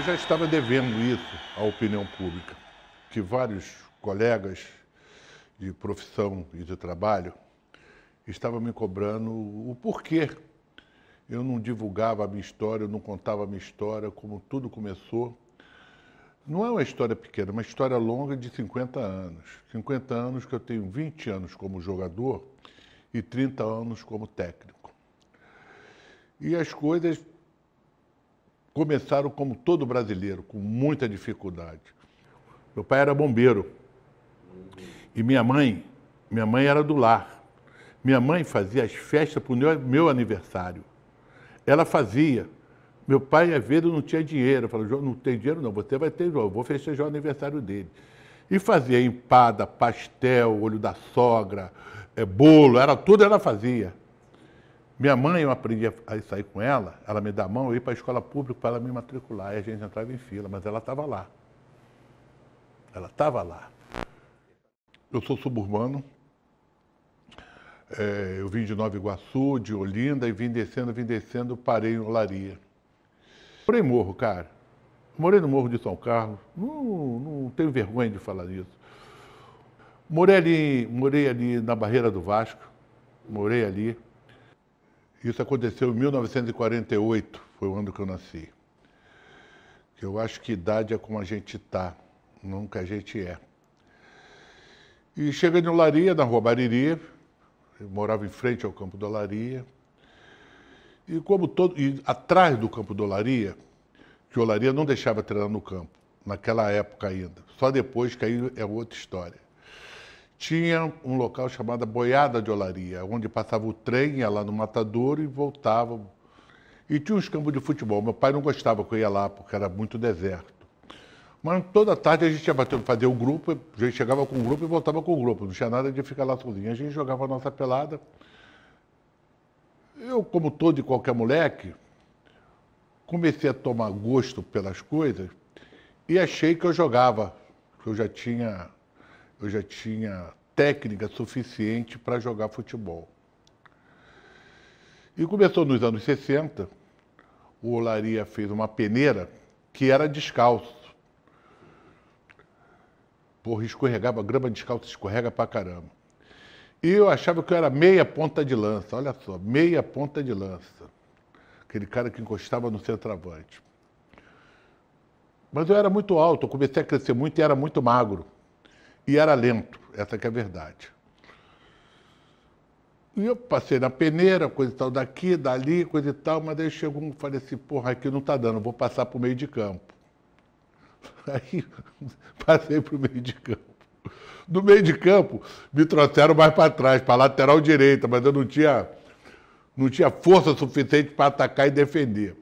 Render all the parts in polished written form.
já estava devendo isso à opinião pública, que vários colegas de profissão e de trabalho estavam me cobrando o porquê eu não divulgava a minha história, eu não contava a minha história, como tudo começou. Não é uma história pequena, é uma história longa de 50 anos. 50 anos que eu tenho 20 anos como jogador e 30 anos como técnico. E as coisas começaram como todo brasileiro, com muita dificuldade. Meu pai era bombeiro e minha mãe era do lar. Minha mãe fazia as festas para o meu aniversário. Ela fazia. Meu pai, às vezes, não tinha dinheiro. Eu falava, não tem dinheiro não, você vai ter, eu vou festejar o aniversário dele. E fazia empada, pastel, olho da sogra, bolo, era tudo ela fazia. Minha mãe, eu aprendi a sair com ela me dá a mão, eu ia para a escola pública para ela me matricular. E a gente entrava em fila, mas ela estava lá. Ela estava lá. Eu sou suburbano. Eu vim de Nova Iguaçu, de Olinda, e vim descendo, parei em Olaria. Morei em morro, cara. Morei no Morro de São Carlos. Não tenho vergonha de falar isso. Morei ali na Barreira do Vasco. Morei ali. Isso aconteceu em 1948, foi o ano que eu nasci. Eu acho que idade é como a gente está, não que a gente é. E cheguei em Olaria, na Rua Bariri, eu morava em frente ao Campo da Olaria. E atrás do Campo da Olaria, que Olaria não deixava treinar no campo, naquela época ainda. Só depois que aí é outra história. Tinha um local chamado Boiada de Olaria, onde passava o trem, ia lá no Matadouro e voltava. E tinha uns campos de futebol. Meu pai não gostava que eu ia lá, porque era muito deserto. Mas toda tarde a gente ia fazer o grupo, a gente chegava com o grupo e voltava com o grupo. Não tinha nada de ficar lá sozinho. A gente jogava a nossa pelada. Eu, como todo e qualquer moleque, comecei a tomar gosto pelas coisas e achei que eu jogava, que eu já tinha técnica suficiente para jogar futebol. E começou nos anos 60, o Olaria fez uma peneira que era descalço. Porra, escorregava, grama descalço escorrega pra caramba. E eu achava que eu era meia ponta de lança, olha só, meia ponta de lança. Aquele cara que encostava no centroavante. Mas eu era muito alto, eu comecei a crescer muito e era muito magro. E era lento, essa que é a verdade. E eu passei na peneira, coisa e tal, daqui, dali, coisa e tal, mas daí chegou um e falei assim, porra, aqui não tá dando, vou passar pro meio de campo. Aí passei pro meio de campo. Do meio de campo, me trouxeram mais para trás, para lateral direita, mas eu não tinha força suficiente para atacar e defender.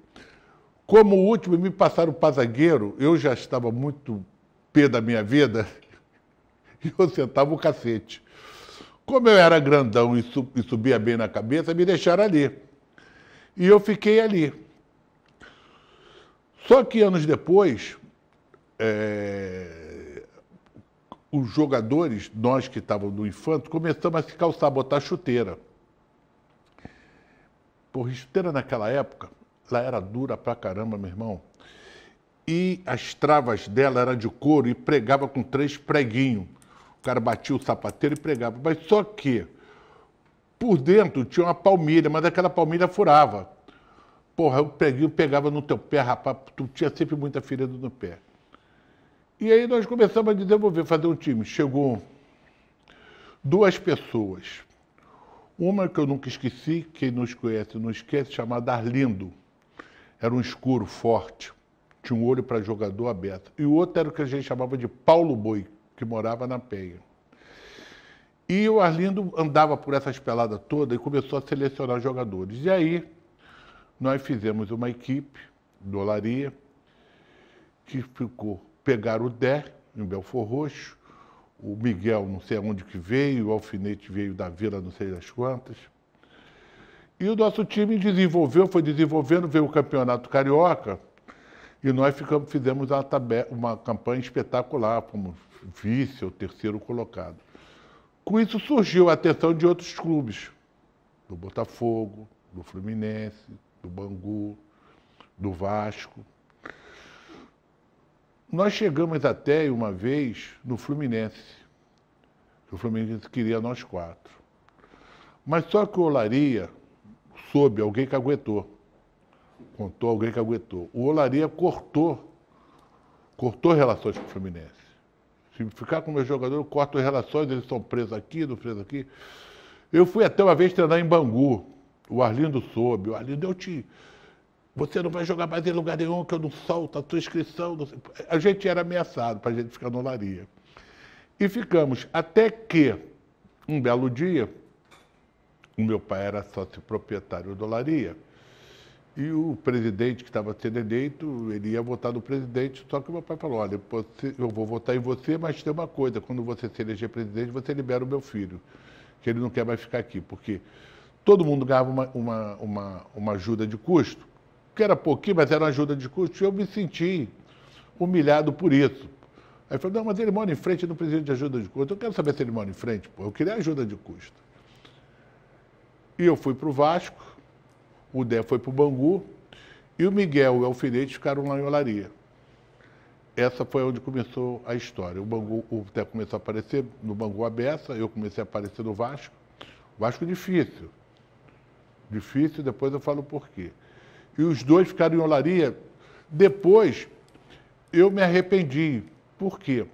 Como último, me passaram para zagueiro, eu já estava muito pé da minha vida, e eu sentava o cacete. Como eu era grandão e subia bem na cabeça, me deixaram ali. E eu fiquei ali. Só que anos depois, os jogadores, nós que estávamos no infanto, começamos a se calçar, botar chuteira. Porra, chuteira naquela época, ela era dura pra caramba, meu irmão. E as travas dela eram de couro e pregava com 3 preguinhos. O cara batia o sapateiro e pregava. Mas só que, por dentro, tinha uma palmilha, mas aquela palmilha furava. Porra, o preguinho pegava no teu pé, rapaz, tu tinha sempre muita ferida no pé. E aí nós começamos a desenvolver, fazer um time. Chegou 2 pessoas. Uma que eu nunca esqueci, quem nos conhece não esquece, chamada Arlindo. Era um escuro, forte, tinha um olho para jogador aberto. E o outro era o que a gente chamava de Paulo Boi, que morava na Penha. E o Arlindo andava por essas peladas todas e começou a selecionar jogadores. E aí nós fizemos uma equipe do Olaria, que pegaram o Dé, em Belford Roxo, o Miguel, não sei aonde que veio, o Alfinete veio da Vila, não sei das quantas. E o nosso time foi desenvolvendo, veio o Campeonato Carioca, e nós fizemos uma campanha espetacular, fomos vice ou terceiro colocado. Com isso surgiu a atenção de outros clubes, do Botafogo, do Fluminense, do Bangu, do Vasco. Nós chegamos até uma vez no Fluminense. O Fluminense queria nós 4. Mas só que o Olaria soube, alguém que aguentou. Contou alguém que aguentou. O Olaria cortou relações com o Fluminense. Se ficar com o meu jogador, eu corto relações, eles são presos aqui, não presos aqui. Eu fui até uma vez treinar em Bangu. O Arlindo soube. O Arlindo, você não vai jogar mais em lugar nenhum, que eu não solto a tua inscrição. A gente era ameaçado para a gente ficar no Olaria. E ficamos até que, um belo dia, o meu pai era sócio proprietário do Olaria, e o presidente que estava sendo eleito, ele ia votar no presidente, só que o meu pai falou, olha, eu vou votar em você, mas tem uma coisa, quando você se eleger presidente, você libera o meu filho, que ele não quer mais ficar aqui, porque todo mundo ganhava uma ajuda de custo, que era pouquinho, mas era uma ajuda de custo, e eu me senti humilhado por isso. Aí ele falou, não, mas ele mora em frente, não precisa de ajuda de custo. Eu quero saber se ele mora em frente, pô, eu queria ajuda de custo. E eu fui para o Vasco, o Dé foi para o Bangu, e o Miguel e o Alfinete ficaram lá em Olaria. Essa foi onde começou a história. O Dé começou a aparecer no Bangu à beça, eu comecei a aparecer no Vasco. Vasco difícil. Difícil, depois eu falo por quê. E os dois ficaram em Olaria. Depois, eu me arrependi. Por quê?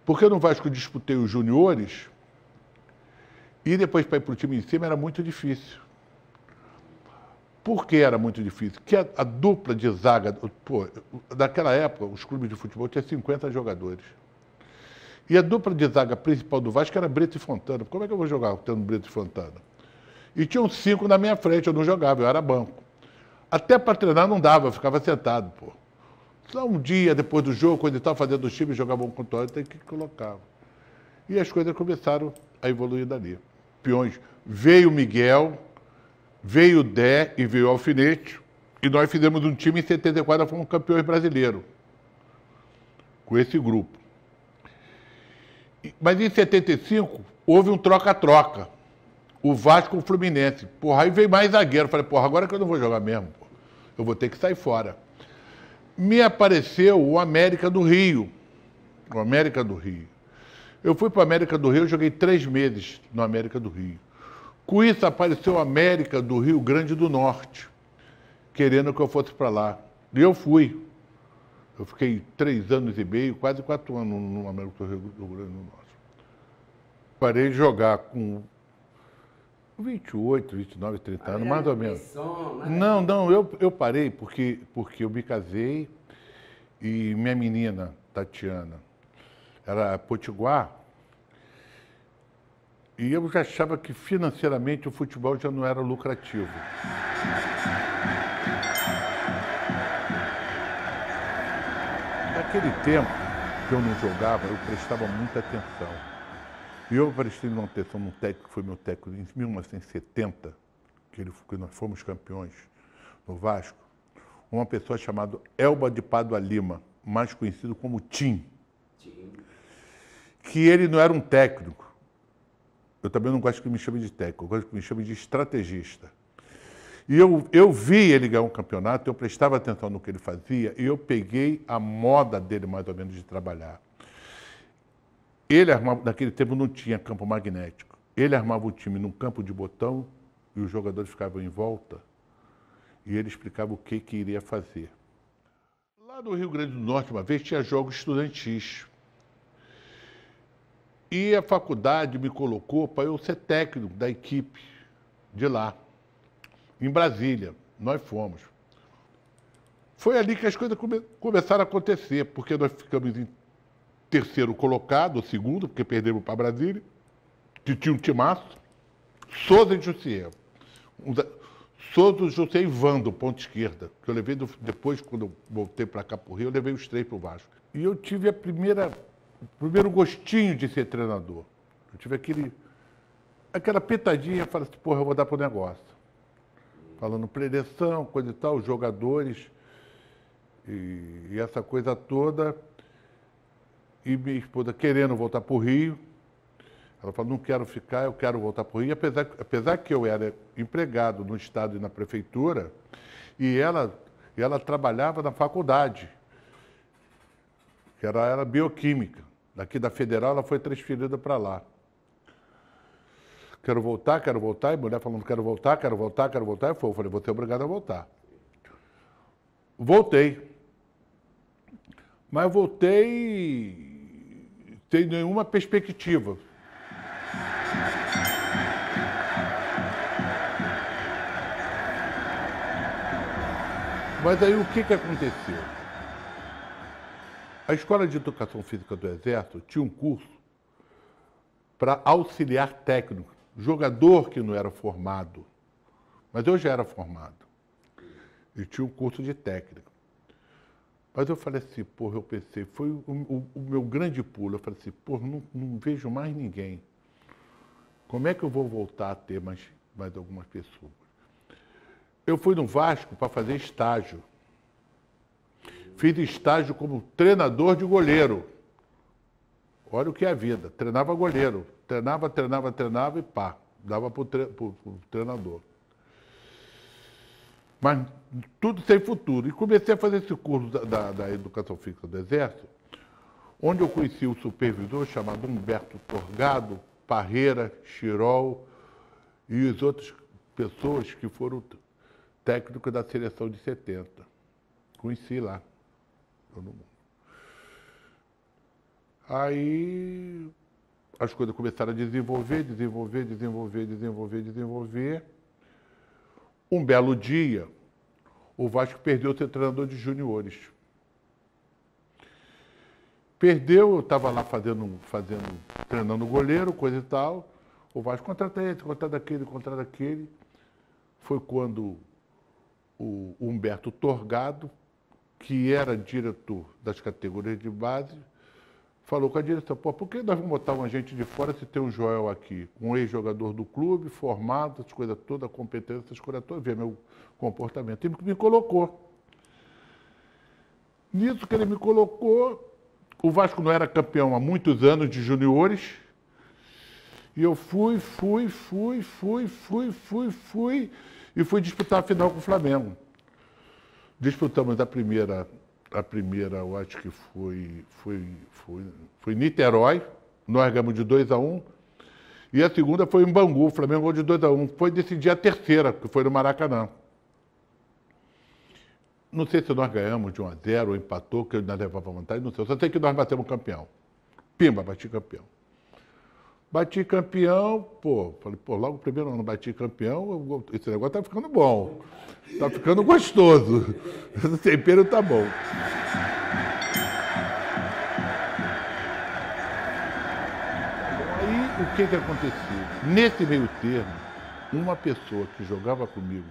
Porque no Vasco eu disputei os juniores e depois para ir para o time de cima era muito difícil. Por que era muito difícil? Porque a dupla de zaga, pô, naquela época, os clubes de futebol tinham 50 jogadores. E a dupla de zaga principal do Vasco era Brito e Fontana. Como é que eu vou jogar tendo Brito e Fontana? E tinham 5 na minha frente, eu não jogava, eu era banco. Até para treinar não dava, eu ficava sentado, pô. Só um dia depois do jogo, quando ele estava fazendo os times, jogavam com o Tório, tem que colocar. E as coisas começaram a evoluir dali. Peões. Veio o Miguel, veio o Dé e veio o Alfinete, e nós fizemos um time em 74, fomos campeões brasileiros. Com esse grupo. Mas em 75, houve um troca-troca. O Vasco com o Fluminense. Porra, aí veio mais zagueiro. Falei, porra, agora que eu não vou jogar mesmo, porra. Eu vou ter que sair fora. Me apareceu o América do Rio. O América do Rio. Eu fui para o América do Rio, eu joguei 3 meses no América do Rio. Com isso apareceu o América do Rio Grande do Norte, querendo que eu fosse para lá. E eu fui. Eu fiquei 3 anos e meio, quase 4 anos no América do Rio Grande do Norte. Parei de jogar com 28, 29, 30 anos, mais ou menos. Não, eu parei porque eu me casei e minha menina, Tatiana, era potiguar, e eu já achava que financeiramente o futebol já não era lucrativo. Naquele tempo que eu não jogava, eu prestava muita atenção. E eu prestei uma atenção num técnico que foi meu técnico em 1970, que nós fomos campeões no Vasco, uma pessoa chamada Elba de Pádua Lima, mais conhecido como Tim. Que ele não era um técnico. Eu também não gosto que me chame de técnico, eu gosto que me chame de estrategista. E eu vi ele ganhar um campeonato, eu prestava atenção no que ele fazia e eu peguei a moda dele, mais ou menos, de trabalhar. Ele armava, naquele tempo não tinha campo magnético. Ele armava o time num campo de botão e os jogadores ficavam em volta e ele explicava o que iria fazer. Lá no Rio Grande do Norte, uma vez, tinha jogos estudantis. E a faculdade me colocou para eu ser técnico da equipe de lá, em Brasília. Nós fomos. Foi ali que as coisas começaram a acontecer, porque nós ficamos em terceiro colocado, ou segundo, porque perdemos para Brasília, que tinha um timaço, Souza e Jussier. Souza, Jussier e Vando, ponta esquerda, que eu levei depois, quando eu voltei para cá para o Rio, eu levei os 3 para o Vasco. E eu tive o primeiro gostinho de ser treinador. Eu tive aquela pitadinha, falei assim, porra, eu vou dar para o negócio. Falando preleção, coisa e tal, os jogadores, e essa coisa toda. E minha esposa querendo voltar para o Rio. Ela falou, não quero ficar, eu quero voltar para o Rio. Apesar que eu era empregado no Estado e na Prefeitura, e ela trabalhava na faculdade. que era bioquímica. Daqui da Federal, ela foi transferida para lá. Quero voltar, e a mulher falando, quero voltar, quero voltar, quero voltar. Eu falei, vou ser obrigado a voltar. Voltei. Mas voltei sem nenhuma perspectiva. Mas aí o que aconteceu? A Escola de Educação Física do Exército tinha um curso para auxiliar técnico, jogador que não era formado, mas eu já era formado. E tinha um curso de técnico. Mas eu falei assim, porra, eu pensei, foi o meu grande pulo. Eu falei assim, porra, não vejo mais ninguém. Como é que eu vou voltar a ter mais algumas pessoas? Eu fui no Vasco para fazer estágio. Fiz estágio como treinador de goleiro. Olha o que é a vida. Treinava goleiro. Treinava e pá. Dava para o treinador. Mas tudo sem futuro. E comecei a fazer esse curso da Educação Física do Exército, onde eu conheci o supervisor chamado Humberto Torgado, Parreira, Chirol e as outras pessoas que foram técnicos da seleção de 70. Conheci lá. Todo mundo. Aí as coisas começaram a desenvolver. Um belo dia, o Vasco perdeu seu treinador de juniores. Perdeu, eu estava lá treinando goleiro, coisa e tal. O Vasco contrata esse, contrata aquele. Foi quando o Humberto Torgado, que era diretor das categorias de base, falou com a direção, pô, por que nós vamos botar um agente de fora se tem um Joel aqui? Um ex-jogador do clube, formado, essas coisas todas, competência, essas coisas todas, ver meu comportamento. E me colocou. Nisso que ele me colocou, o Vasco não era campeão há muitos anos de juniores, e eu fui, e fui disputar a final com o Flamengo. Disputamos a primeira, eu acho que foi Niterói, nós ganhamos de 2-1, e a segunda foi em Bangu, o Flamengo ganhou de 2-1. Foi decidir a terceira, que foi no Maracanã. Não sei se nós ganhamos de 1-0 ou empatou, que nós levávamos vantagem, não sei. Eu só sei que nós batemos campeão. Pimba, bati campeão. Bati campeão, pô, falei, pô, logo o primeiro ano bati campeão, esse negócio tá ficando bom. Tá ficando gostoso. O tempero tá bom. Aí, o que aconteceu? Nesse meio termo, uma pessoa que jogava comigo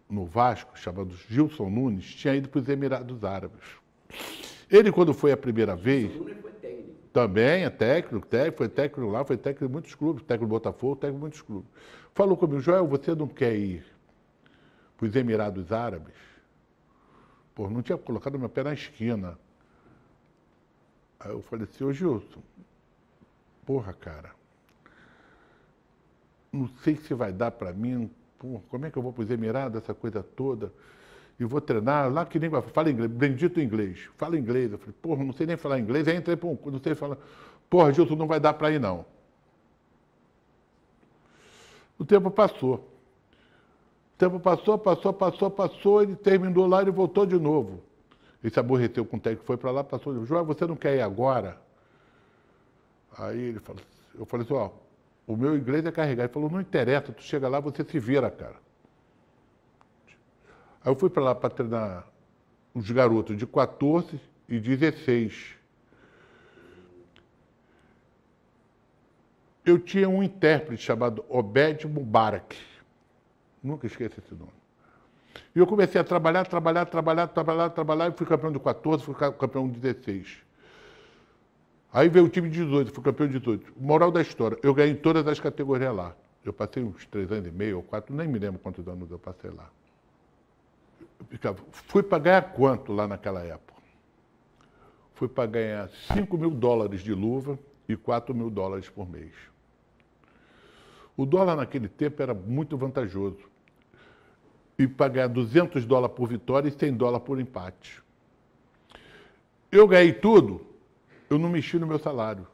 no Vasco, chamado Gilson Nunes, tinha ido para os Emirados Árabes. Ele, quando foi a primeira vez... Também é técnico, foi técnico lá, foi técnico de muitos clubes, técnico do Botafogo, técnico de muitos clubes. Falou comigo, Joel, você não quer ir para os Emirados Árabes? Pô, não tinha colocado meu pé na esquina. Aí eu falei assim, ô Gilson, porra, cara, não sei se vai dar para mim, porra, como é que eu vou para os Emirados, essa coisa toda? E vou treinar lá que nem fala inglês, bendito inglês. Fala inglês. Eu falei, porra, não sei nem falar inglês. Aí entrei para um, não sei falar. Porra, Gilson, não vai dar para ir, não. O tempo passou. O tempo passou, ele terminou lá e voltou de novo. Ele se aborreceu com o técnico, foi para lá, passou. João, você não quer ir agora? Aí ele falou, eu falei assim, ó, o meu inglês é carregar. Ele falou, não interessa, tu chega lá, você se vira, cara. Aí eu fui para lá para treinar os garotos de 14 e 16. Eu tinha um intérprete chamado Obed Mubarak. Nunca esqueço esse nome. E eu comecei a trabalhar, e fui campeão de 14, fui campeão de 16. Aí veio o time de 18, fui campeão de 18. Moral da história, eu ganhei em todas as categorias lá. Eu passei uns 3 anos e meio ou 4, nem me lembro quantos anos eu passei lá. Fui para ganhar quanto lá naquela época? Fui para ganhar $5.000 de luva e $4.000 por mês. O dólar naquele tempo era muito vantajoso. E para ganhar $200 por vitória e $100 por empate. Eu ganhei tudo, eu não mexi no meu salário.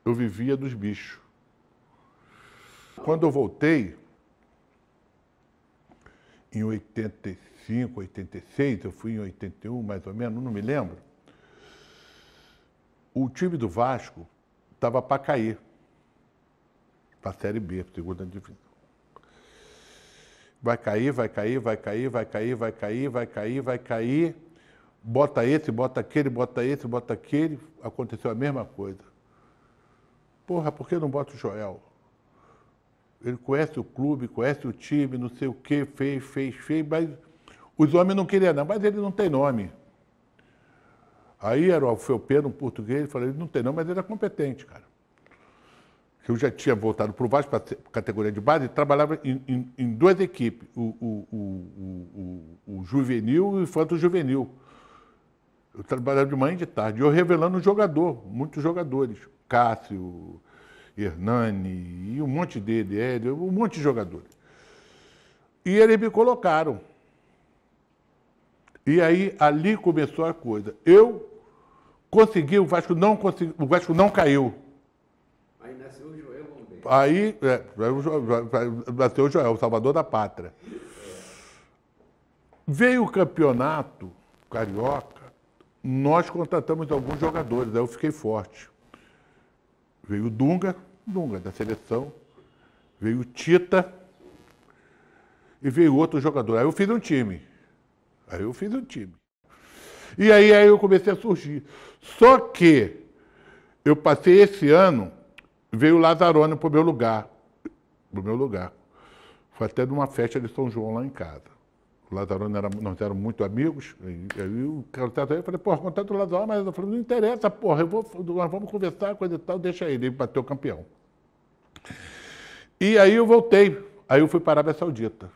Eu vivia dos bichos. Quando eu voltei, em 85, 86, eu fui em 81, mais ou menos, não me lembro, o time do Vasco estava para cair, para a Série B, segunda divisão. Vai cair, vai cair, vai cair, vai cair, vai cair, vai cair, vai cair. Bota esse, bota aquele, bota esse, bota aquele. Aconteceu a mesma coisa. Porra, por que não bota o Joel? Ele conhece o clube, conhece o time, não sei o quê, fez, mas os homens não queriam não, mas ele não tem nome. Aí era o Alfeu Pedro, um português, ele falou, ele não tem nome, mas ele é competente, cara. Eu já tinha voltado para o Vasco, para a categoria de base, e trabalhava em duas equipes, o juvenil e o infanto-juvenil. Eu trabalhava de manhã e de tarde, eu revelando um jogador, muitos jogadores. Cássio, Hernani, e um monte dele, Hélio, um monte de jogadores. E eles me colocaram. E aí, ali começou a coisa. Eu consegui, o Vasco não caiu. Aí nasceu o Joel Lombe. Aí nasceu o Joel, o salvador da pátria. Veio o campeonato carioca, nós contratamos alguns jogadores, aí eu fiquei forte. Veio o Dunga da seleção, veio o Tita e veio outro jogador. Aí eu fiz um time. E aí eu comecei a surgir. Só que eu passei esse ano, veio o Lazzaroni pro meu lugar. Foi até numa festa de São João lá em casa. O Lazzaroni, nós éramos muito amigos, e aí o cara falei, porra, contato o Lazzaroni, mas eu falei, não interessa, porra, nós vamos conversar, coisa e tal, deixa ele bateu campeão. E aí eu voltei, aí eu fui para a Arábia Saudita.